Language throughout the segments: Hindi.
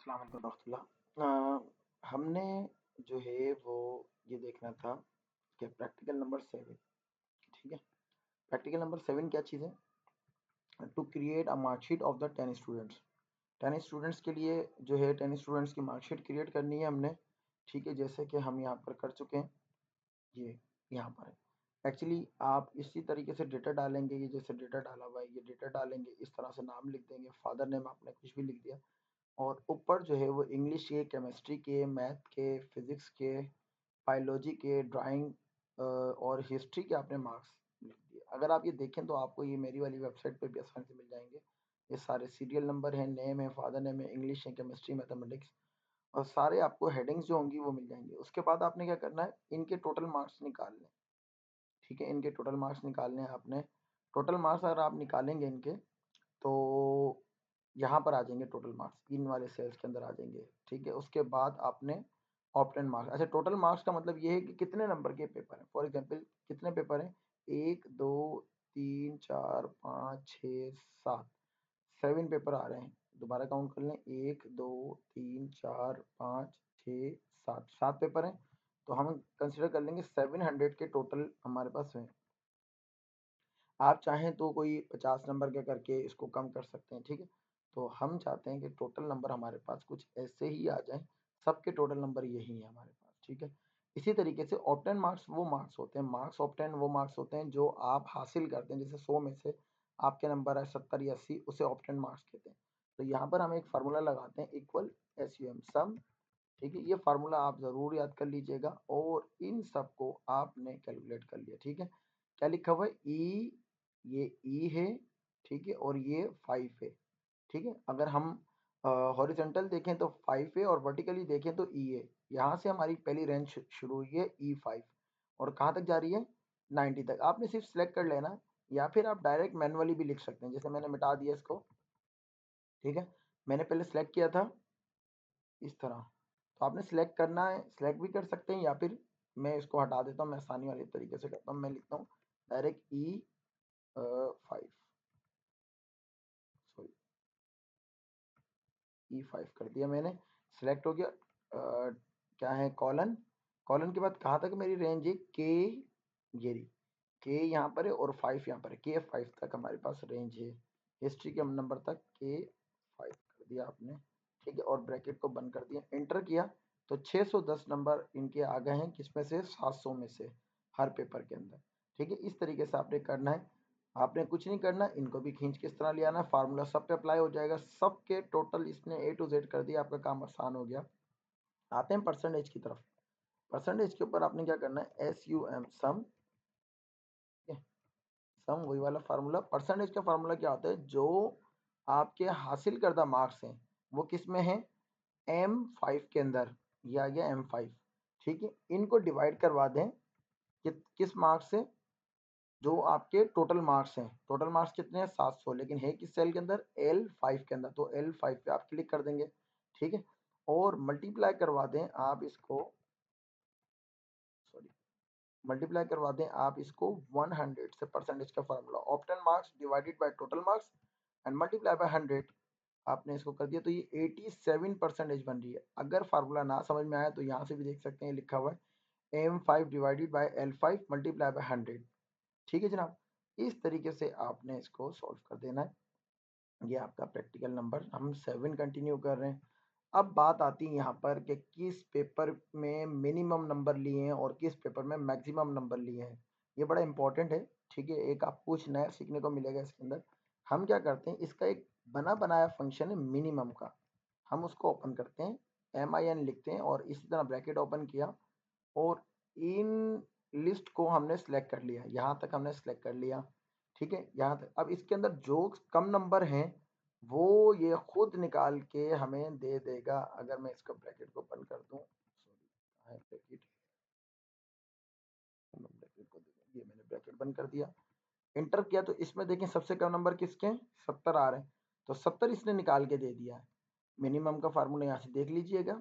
अस्सलाम वालेकुम रहमतुल्लाह। हमने जो है वो ये देखना था कि प्रैक्टिकल नंबर 7, ठीक है। प्रैक्टिकल नंबर 7 क्या चीज़ है? To create a marksheet of the 10 students. 10 students के लिए जो है 10 स्टूडेंट्स की मार्कशीट क्रिएट करनी है हमने, ठीक है। जैसे कि हम यहाँ पर कर चुके हैं, ये यहाँ पर है। एक्चुअली आप इसी तरीके से डेटा डालेंगे, ये जैसे डेटा डाला हुआ है ये डेटा डालेंगे, इस तरह से नाम लिख देंगे, फादर नेम आपने कुछ भी लिख दिया, और ऊपर जो है वो इंग्लिश के, केमिस्ट्री के, मैथ के, फिजिक्स के, बायोलॉजी के, ड्राइंग और हिस्ट्री के आपने मार्क्स लिख दिए। अगर आप ये देखें तो आपको ये मेरी वाली वेबसाइट पे भी आसानी से मिल जाएंगे। ये सारे सीरियल नंबर हैं, नेम है, फादर नेम है, इंग्लिश है, केमिस्ट्री, मैथमेटिक्स, और सारे आपको हेडिंग्स जो होंगी वो मिल जाएंगी। उसके बाद आपने क्या करना है, इनके टोटल मार्क्स निकालने, ठीक है। इनके टोटल मार्क्स निकालने हैं आपने। टोटल मार्क्स अगर आप निकालेंगे इनके, तो यहाँ पर आ जाएंगे टोटल मार्क्स, इन वाले सेल्स के अंदर आ जाएंगे, ठीक है। उसके बाद आपने ऑप्टेन मार्क्स, अच्छा टोटल मार्क्स का मतलब ये है कि कितने नंबर के पेपर हैं। फॉर एग्जांपल कितने पेपर हैं, 1 2 3 4 5 6 7, 7 पेपर आ रहे हैं। दोबारा काउंट कर लें, 1 2 3 4 5 6 7, 7 पेपर हैं। तो हम कंसिडर कर लेंगे 700 के टोटल हमारे पास हैं। आप चाहें तो कोई 50 नंबर का करके इसको कम कर सकते हैं, ठीक है। तो हम चाहते हैं कि टोटल नंबर हमारे पास कुछ ऐसे ही आ जाएं, सबके टोटल नंबर यही है हमारे पास, ठीक है। इसी तरीके से ऑप्टेन मार्क्स वो मार्क्स होते हैं, मार्क्स ऑप्टेन वो मार्क्स होते हैं जो आप हासिल करते हैं। जैसे 100 में से आपके नंबर है 70 या 80, उसे ऑप्टेन मार्क्स कहते हैं। तो यहाँ पर हम एक फार्मूला लगाते हैं, इक्वल SUM सम, ठीक है। ये फार्मूला आप ज़रूर याद कर लीजिएगा, और इन सबको आपने कैलकुलेट कर लिया, ठीक है। क्या लिखा हुआ है, ये ई है, ठीक है, और ये 5 है, ठीक है। अगर हम हॉरिजॉन्टल देखें तो 5 है, और वर्टिकली देखें तो ई है। यहाँ से हमारी पहली रेंज शुरू हुई है E5, और कहाँ तक जा रही है, 90 तक। आपने सिर्फ सेलेक्ट कर लेना, या फिर आप डायरेक्ट मैनुअली भी लिख सकते हैं। जैसे मैंने मिटा दिया इसको, ठीक है। मैंने पहले सेलेक्ट किया था इस तरह, तो आपने सेलेक्ट करना है, सेलेक्ट भी कर सकते हैं, या फिर मैं इसको हटा देता हूँ, मैं आसानी वाले तरीके से करता हूँ। मैं लिखता हूँ डायरेक्ट E5, सॉरी E5 कर दिया मैंने, सिलेक्ट हो गया। क्या है, कॉलन, कॉलन के बाद कहाँ तक मेरी रेंज है, ये रही, के यहाँ पर है और 5 यहाँ पर है, K5 तक हमारे पास रेंज है। हिस्ट्री के नंबर तक K5 कर दिया आपने, ठीक है, और ब्रैकेट को बंद कर दिया, एंटर किया। तो 610 नंबर इनके आ गए हैं, किसमें से, 700 में से, हर पेपर के अंदर, ठीक है। इस तरीके से आपने करना है। आपने कुछ नहीं करना, इनको भी खींच के इस तरह ले आना, फार्मूला सब पे अप्लाई हो जाएगा, सबके टोटल इसने A to Z कर दिया, आपका काम आसान हो गया। आते हैं परसेंटेज की तरफ। परसेंटेज के ऊपर आपने क्या करना है, SUM सम, सम वही वाला फार्मूला। परसेंटेज का फार्मूला क्या होता है, जो आपके हासिल करदा मार्क्स हैं वो किस में है, M5 के अंदर, ये आ गया M5, ठीक है। इनको डिवाइड करवा दें किस मार्क्स से, जो आपके टोटल मार्क्स हैं। टोटल मार्क्स कितने हैं, 700, लेकिन है किस सेल के अंदर, L5 के अंदर, तो L5 पे आप क्लिक कर देंगे, ठीक है। और मल्टीप्लाई करवा दें आप इसको, सॉरी, मल्टीप्लाई करवा दें आप इसको 100 से। परसेंटेज का formula, obtain marks divided by total marks and multiply by 100, आपने इसको कर दिया, तो ये 87 परसेंटेज बन रही है। अगर फार्मूला ना समझ में आया तो यहाँ से भी देख सकते हैं, लिखा हुआ है M5 divided by L5 multiply by 100, ठीक है जनाब। इस तरीके से आपने इसको सॉल्व कर देना है। ये आपका प्रैक्टिकल नंबर हम 7 कंटिन्यू कर रहे हैं। अब बात आती है यहाँ पर कि किस पेपर में मिनिमम नंबर लिए हैं और किस पेपर में मैक्सिमम नंबर लिए हैं। ये बड़ा इंपॉर्टेंट है, ठीक है। एक आपको कुछ नया सीखने को मिलेगा इसके अंदर। हम क्या करते हैं, इसका एक बना बनाया फंक्शन है मिनिमम का, हम उसको ओपन करते हैं, MIN लिखते हैं, और इसी तरह ब्रैकेट ओपन किया, और इन लिस्ट को हमने सेलेक्ट कर लिया, यहाँ तक हमने सेलेक्ट कर लिया, ठीक है, यहाँ तक। अब इसके अंदर जो कम नंबर हैं वो ये खुद निकाल के हमें दे देगा। अगर मैं इसको ब्रैकेट को बंद कर दूं, सॉरी, कहाँ है ब्रैकेट, ब्रैकेट को ये मैंने ब्रैकेट बंद कर दिया, एंटर किया, तो इसमें देखें सबसे कम नंबर किसके हैं, 70 आ रहे हैं, तो 70 इसने निकाल के दे दिया है। मिनिमम का फार्मूला यहाँ से देख लीजिएगा,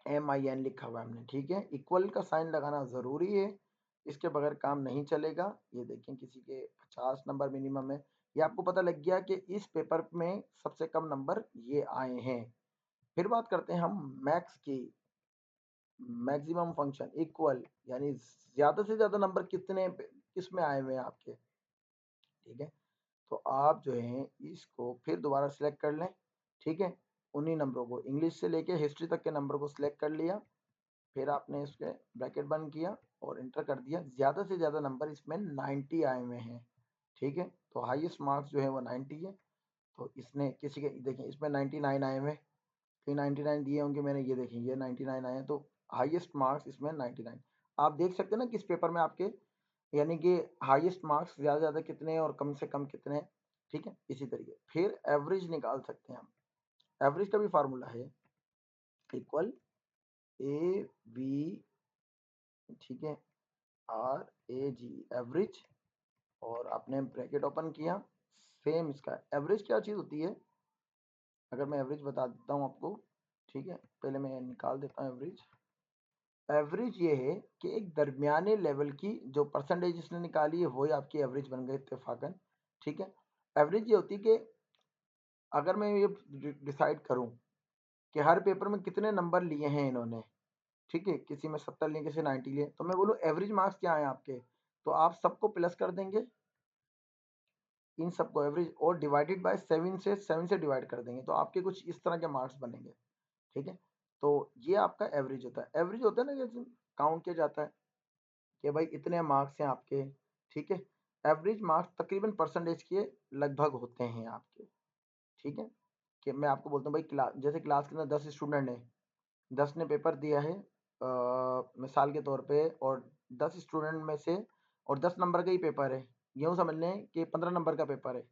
MIN लिखा हुआ है हमने, ठीक है। इक्वल का साइन लगाना ज़रूरी है, इसके बगैर काम नहीं चलेगा। ये देखें किसी के 50 नंबर मिनिमम है, ये आपको पता लग गया कि इस पेपर में सबसे कम नंबर ये आए हैं, फिर बात करते हैं हम मैक्स की, मैक्सिमम फंक्शन इक्वल, यानी ज्यादा से ज्यादा नंबर कितने किस में आए हुए हैं आपके, ठीक है। तो आप जो है इसको फिर दोबारा सिलेक्ट कर लें, ठीक है। उन्हीं नंबरों को इंग्लिश से लेके हिस्ट्री तक के नंबर को सिलेक्ट कर लिया, फिर आपने इसके ब्रैकेट बंद किया और इंटर कर दिया। ज़्यादा से ज़्यादा नंबर इसमें 90 आए हुए हैं, ठीक है। तो हाईएस्ट मार्क्स जो है वो 90 है। तो इसने किसी के देखिए इसमें 99 आए हुए, कहीं 99 दिए होंगे मैंने, ये देखें ये 99 आए हैं, तो हाईएस्ट मार्क्स इसमें 99। आप देख सकते हैं ना किस पेपर में आपके, यानी कि हाईएस्ट मार्क्स ज़्यादा ज़्यादा कितने हैं और कम से कम कितने हैं, ठीक है। इसी तरीके फिर एवरेज निकाल सकते हैं हम। एवरेज का भी फार्मूला है इक्वल ए बी, ठीक है, आर ए जी, एवरेज, और आपने ब्रैकेट ओपन किया। सेम इसका एवरेज क्या चीज़ होती है, अगर मैं एवरेज बता देता हूँ आपको, ठीक है। पहले मैं निकाल देता हूँ एवरेज। एवरेज ये है कि एक दरमियाने लेवल की जो परसेंटेज इसने निकाली है वही आपकी एवरेज बन गई इत्तेफाकन, ठीक है। एवरेज ये होती है कि अगर मैं ये डिसाइड करूं कि हर पेपर में कितने नंबर लिए हैं इन्होंने, ठीक है, किसी में 70 लिए किसी 90 लिए, तो मैं बोलूँ एवरेज मार्क्स क्या है आपके, तो आप सबको प्लस कर देंगे, इन सबको एवरेज, और डिवाइडेड बाय 7 से डिवाइड कर देंगे, तो आपके कुछ इस तरह के मार्क्स बनेंगे, ठीक है। तो ये आपका एवरेज होता है। एवरेज होता है ना जैसे काउंट किया जाता है कि भाई इतने मार्क्स हैं आपके, ठीक है। एवरेज मार्क्स तकरीबन परसेंटेज के लगभग होते हैं आपके, ठीक है। कि मैं आपको बोलता हूँ भाई क्लास, जैसे क्लास के अंदर 10 स्टूडेंट हैं, 10 ने पेपर दिया है मिसाल के तौर पे, और 10 स्टूडेंट में से, और 10 नंबर का ही पेपर है, यूँ समझ लें कि 15 नंबर का पेपर है,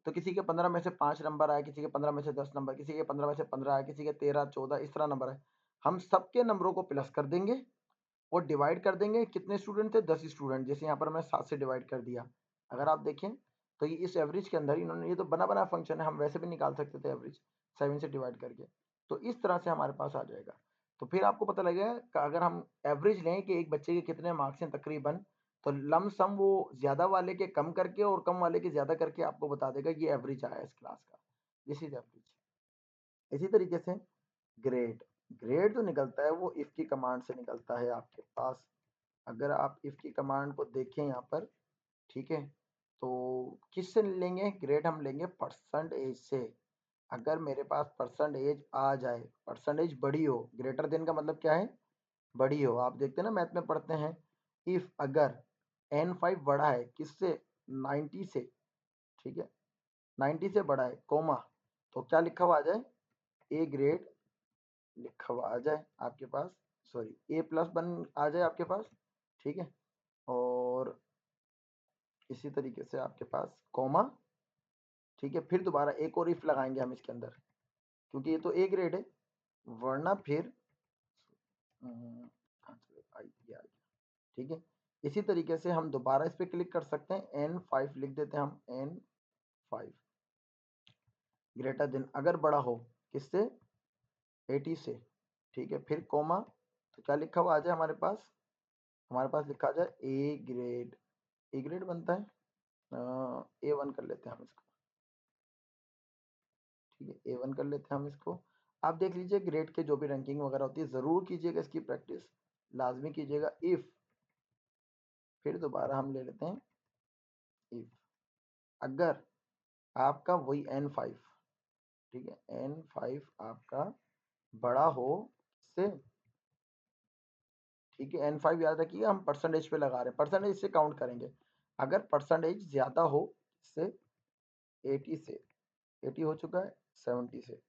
तो किसी के 15 में से 5 नंबर आए, किसी के 15 में से 10 नंबर, किसी के 15 में से 15 आए, किसी के 13 14 इस तरह नंबर है। हम सबके नंबरों को प्लस कर देंगे और डिवाइड कर देंगे, कितने स्टूडेंट थे, 10 स्टूडेंट, जैसे यहाँ पर हमने 7 से डिवाइड कर दिया। अगर आप देखें तो ये इस एवरेज के अंदर इन्होंने, ये तो बना बना फंक्शन है, हम वैसे भी निकाल सकते थे एवरेज 7 से डिवाइड करके, तो इस तरह से हमारे पास आ जाएगा। तो फिर आपको पता लगेगा कि अगर हम एवरेज लें कि एक बच्चे के कितने मार्क्स हैं तकरीबन, तो लम सम वो ज़्यादा वाले के कम करके और कम वाले के ज़्यादा करके आपको बता देगा ये एवरेज आया इस क्लास का, दिस इज एवरेज। इसी तरीके से ग्रेड, ग्रेड जो निकलता है वो इफ की कमांड से निकलता है आपके पास। अगर आप इफ की कमांड को देखें यहाँ पर, ठीक है, तो किससे लेंगे ग्रेड, हम लेंगे परसेंटेज से। अगर मेरे पास परसेंटेज आ जाए, परसेंटेज बड़ी हो, ग्रेटर देन का मतलब क्या है, बड़ी हो। आप देखते हैं ना मैथ में पढ़ते हैं, इफ अगर n5 बड़ा है किससे, 90 से, ठीक है, 90 से बड़ा है, कोमा, तो क्या लिखा हुआ आ जाए, ए ग्रेड लिखा हुआ आ जाए आपके पास, सॉरी ए प्लस बन आ जाए आपके पास, ठीक है। और इसी तरीके से आपके पास कॉमा, ठीक है, फिर दोबारा एक और इफ लगाएंगे हम इसके अंदर, क्योंकि ये तो ए ग्रेड है, वरना फिर हाँ चलो ये आ गया, ठीक है। इसी तरीके से हम दोबारा इस पर क्लिक कर सकते हैं, n5 लिख देते हैं हम, n5 ग्रेटर देन, अगर बड़ा हो किससे, 80 से, ठीक है, फिर कोमा, तो क्या लिखा हुआ आ जाए हमारे पास, हमारे पास लिखा आ जाए ए ग्रेड, ए ग्रेड बनता है, A1 कर लेते हैं हम इसको, ठीक है, A1 कर लेते हैं हम इसको। आप देख लीजिए ग्रेड के जो भी रैंकिंग वगैरह होती है, ज़रूर कीजिएगा इसकी प्रैक्टिस, लाजमी कीजिएगा। इफ़, फिर दोबारा हम ले लेते हैं इफ़, अगर आपका वही N5, ठीक है, N5 आपका बड़ा हो से, ठीक है, N5 याद रखिए हम परसेंटेज पे लगा रहे हैं, परसेंटेज से काउंट करेंगे। अगर परसेंटेज ज़्यादा हो से, 80 से, 80 हो चुका है, 70 से,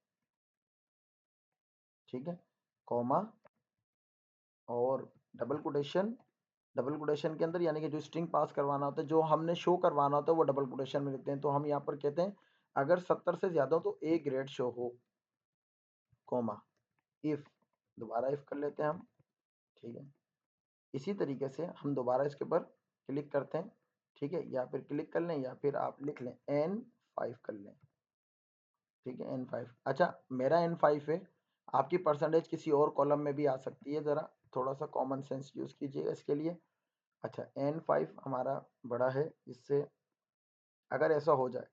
ठीक है, कॉमा, और डबल कोटेशन, डबल कोटेशन के अंदर यानी कि जो स्ट्रिंग पास करवाना होता है, जो हमने शो करवाना होता है वो डबल कोटेशन में लिखते हैं। तो हम यहाँ पर कहते हैं अगर 70 से ज़्यादा हो तो ए ग्रेड शो हो, कोमा, इफ़, दोबारा इफ़ कर लेते हैं हम, ठीक है। इसी तरीके से हम दोबारा इसके ऊपर क्लिक करते हैं, ठीक है, या फिर क्लिक कर लें या फिर आप लिख लें N5 कर लें, ठीक है, N5। अच्छा मेरा N5 है, आपकी परसेंटेज किसी और कॉलम में भी आ सकती है, ज़रा थोड़ा सा कॉमन सेंस यूज़ कीजिएगा इसके लिए। अच्छा N5 हमारा बड़ा है इससे, अगर ऐसा हो जाए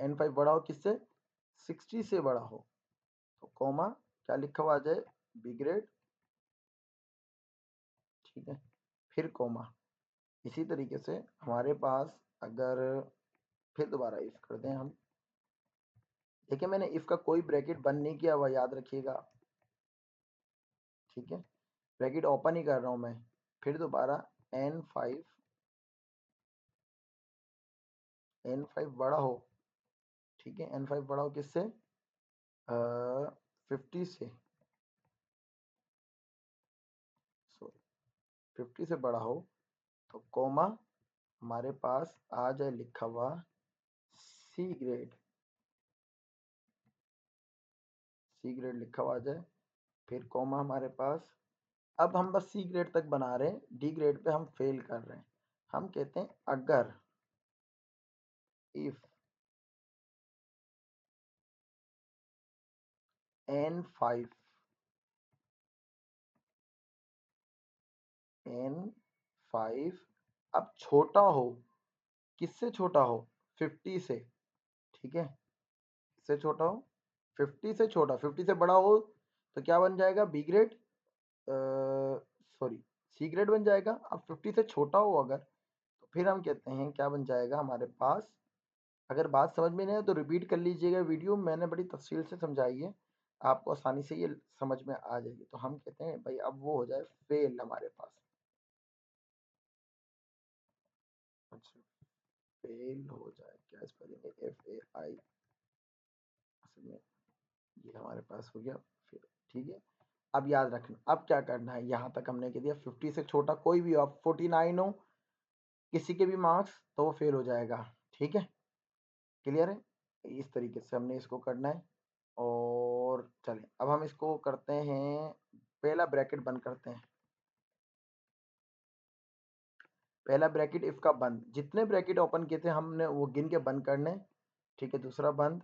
N5 बड़ा हो किससे, 60 से बड़ा हो, तो कॉमा क्या लिखा हुआ आ जाए, बी ग्रेड, ठीक है, फिर कॉमा। इसी तरीके से हमारे पास अगर फिर दोबारा इफ कर दें हम, देखिए मैंने इफ का कोई ब्रैकेट बंद नहीं किया हुआ, याद रखिएगा, ठीक है, ब्रैकेट ओपन ही कर रहा हूं मैं। फिर दोबारा n5 बड़ा हो, ठीक है, n5 बड़ा हो किससे, 50 से, सॉरी 50 से बड़ा हो, तो कॉमा हमारे पास आ जाए लिखा हुआ सी ग्रेड, सी ग्रेड लिखा हुआ आ जाए, फिर कॉमा हमारे पास। अब हम बस सी ग्रेड तक बना रहे हैं, डी ग्रेड पे हम फेल कर रहे हैं। हम कहते हैं अगर, इफ n5 n5 अब छोटा हो, किससे छोटा हो, 50 से, ठीक है, इससे छोटा हो, 50 से छोटा, 50 से बड़ा हो तो क्या बन जाएगा, B grade, sorry C grade बन जाएगा। अब 50 से छोटा हो अगर, तो फिर हम कहते हैं क्या बन जाएगा हमारे पास। अगर बात समझ में नहीं आए तो रिपीट कर लीजिएगा, वीडियो मैंने बड़ी तफसील से समझाई है, आपको आसानी से ये समझ में आ जाएगी। तो हम कहते हैं भाई अब वो हो जाए फेल हमारे पास, अच्छा फेल हो जाए, क्या स्पेलिंग है, FAI, असल में ये हमारे पास हो गया फेल, ठीक है। अब याद रखना, अब क्या करना है, यहाँ तक हमने कह दिया 50 से छोटा कोई भी हो, अब 49 हो किसी के भी मार्क्स तो वो फेल हो जाएगा, ठीक है, क्लियर है। इस तरीके से हमने इसको करना है। और चलिए अब हम इसको करते हैं, पहला ब्रैकेट बंद करते हैं, पहला ब्रैकेट इफ का बंद, जितने ब्रैकेट ओपन किए थे हमने वो गिन के बंद करने, ठीक है, दूसरा बंद,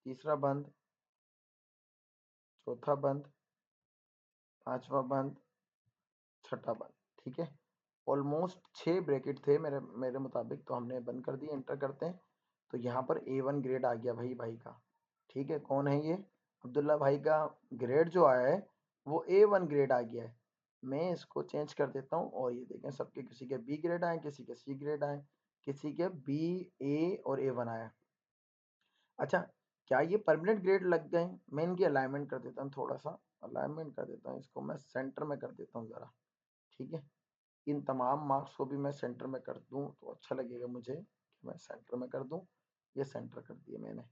तीसरा बंद, चौथा बंद, पांचवा बंद, छठा बंद, ठीक है। ऑलमोस्ट 6 ब्रैकेट थे मेरे मेरे मुताबिक, तो हमने बंद कर दिए, एंटर करते हैं। तो यहाँ पर A1 ग्रेड आ गया भाई का, ठीक है, कौन है ये, अब्दुल्ला भाई का ग्रेड जो आया है वो A1 ग्रेड आ गया है। मैं इसको चेंज कर देता हूँ और ये देखें सबके, किसी के बी ग्रेड आए, किसी के सी ग्रेड आए, किसी के बी, ए और A1 आया। अच्छा, क्या ये परमानेंट ग्रेड लग गए, मैं इनकी अलाइनमेंट कर देता हूँ, थोड़ा सा अलाइनमेंट कर देता हूँ, इसको मैं सेंटर में कर देता हूँ ज़रा, ठीक है, इन तमाम मार्क्स को भी मैं सेंटर में कर दूं तो अच्छा लगेगा मुझे कि मैं सेंटर में कर दूं। ये सेंटर कर दिए मैंने।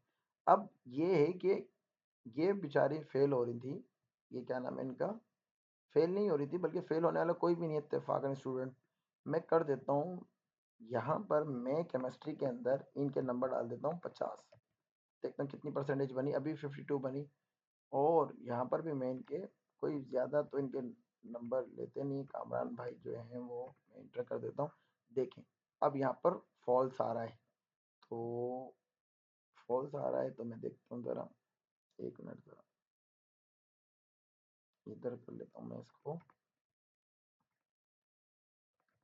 अब ये है कि ये बेचारी फेल हो रही थी, ये क्या नाम है इनका, फेल नहीं हो रही थी बल्कि फेल होने वाला कोई भी नहीं है इत्तेफाकन स्टूडेंट। मैं कर देता हूँ यहाँ पर, मैं केमिस्ट्री के अंदर इनके नंबर डाल देता हूँ 50, देखता हूँ कितनी परसेंटेज बनी, अभी 52 बनी। और यहाँ पर भी मैं इनके कोई ज़्यादा तो इनके नंबर लेते नहीं, कामरान भाई जो हैं वो मैं इंटर कर देता हूँ। देखें अब यहाँ पर फॉल्स आ रहा है, तो फॉल्स आ रहा है तो मैं देखता हूँ ज़रा, एक मिनट ज़रा इधर कर लेता हूँ मैं इसको,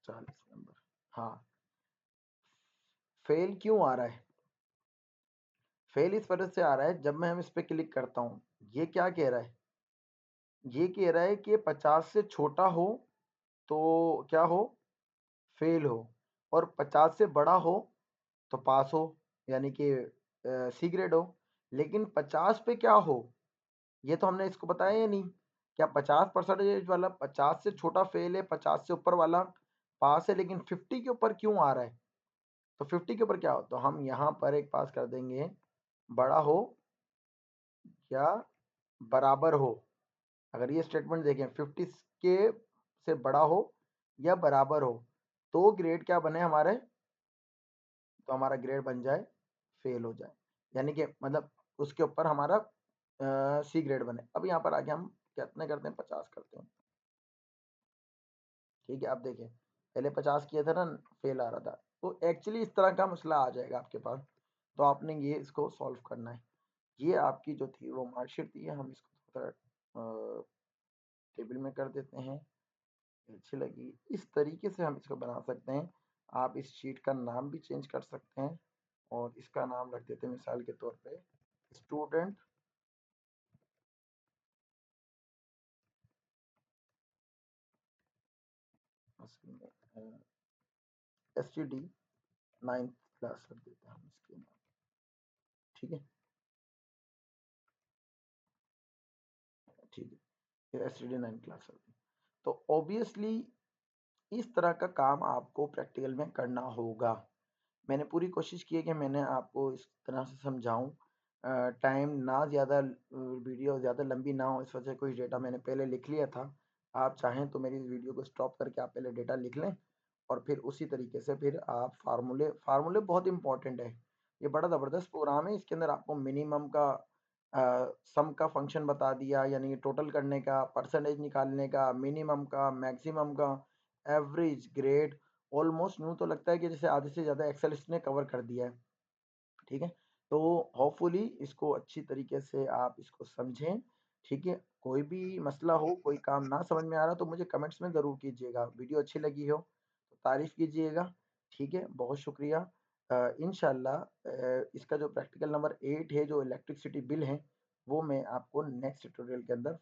40 नंबर, हाँ। फेल क्यों आ रहा है, फेल इस वजह से आ रहा है, जब मैं हम इस पर क्लिक करता हूँ ये क्या कह रहा है, ये कह रहा है कि 50 से छोटा हो तो क्या हो, फेल हो, और 50 से बड़ा हो तो पास हो, यानी कि सी ग्रेड हो। लेकिन 50 पे क्या हो, ये तो हमने इसको बताया या नहीं, क्या 50% वाला 50 से छोटा फेल है, 50 से ऊपर वाला पास है, लेकिन 50 के ऊपर क्यों आ रहा है, तो 50 के ऊपर क्या हो, तो हम यहाँ पर एक पास कर देंगे, बड़ा हो या बराबर हो। अगर ये स्टेटमेंट देखें 50 के से बड़ा हो या बराबर हो तो ग्रेड क्या बने हमारे, तो हमारा ग्रेड बन जाए फेल हो जाए, यानी कि मतलब उसके ऊपर हमारा सी ग्रेड बने। अब यहाँ पर आगे हम कितने करते हैं, 50 करते हैं, ठीक है। अब देखिए पहले 50 किया था ना, फेल आ रहा था, तो एक्चुअली इस तरह का मसला आ जाएगा आपके पास, तो आपने ये इसको सॉल्व करना है। ये आपकी जो थी वो मार्कशीट थी, हम इसको थोड़ा टेबल में कर देते हैं, अच्छी लगी, इस तरीके से हम इसको बना सकते हैं। आप इस शीट का नाम भी चेंज कर सकते हैं और इसका नाम रख देते हैं मिसाल के तौर पे स्टूडेंट STD 9th क्लास रख देते हैं हम इसके नाम, ठीक है, ठीक है, STD 9th क्लास रख दें। तो ऑब्वियसली इस तरह का काम आपको प्रैक्टिकल में करना होगा। मैंने पूरी कोशिश की है कि मैंने आपको इस तरह से समझाऊँ, टाइम ना ज़्यादा, वीडियो ज़्यादा लंबी ना हो, इस वजह से कुछ डेटा मैंने पहले लिख लिया था। आप चाहें तो मेरी वीडियो को स्टॉप करके आप पहले डेटा लिख लें और फिर उसी तरीके से फिर आप फार्मूले बहुत इंपॉर्टेंट है। ये बड़ा ज़बरदस्त प्रोग्राम है, इसके अंदर आपको मिनिमम का सम का फंक्शन बता दिया, यानी टोटल करने का, परसेंटेज निकालने का, मिनिमम का, मैक्सिमम का, एवरेज, ग्रेड, ऑलमोस्ट यूँ तो लगता है कि जैसे आधे से ज़्यादा एक्सेल इसने कवर कर दिया है, ठीक है। तो होपफुली इसको अच्छी तरीके से आप इसको समझें, ठीक है। कोई भी मसला हो, कोई काम ना समझ में आ रहा तो मुझे कमेंट्स में ज़रूर कीजिएगा। वीडियो अच्छी लगी हो तो तारीफ़ कीजिएगा, ठीक है। बहुत शुक्रिया। इंशाल्लाह इसका जो प्रैक्टिकल नंबर 8 है, जो इलेक्ट्रिसिटी बिल है, वो मैं आपको नेक्स्ट ट्यूटोरियल के अंदर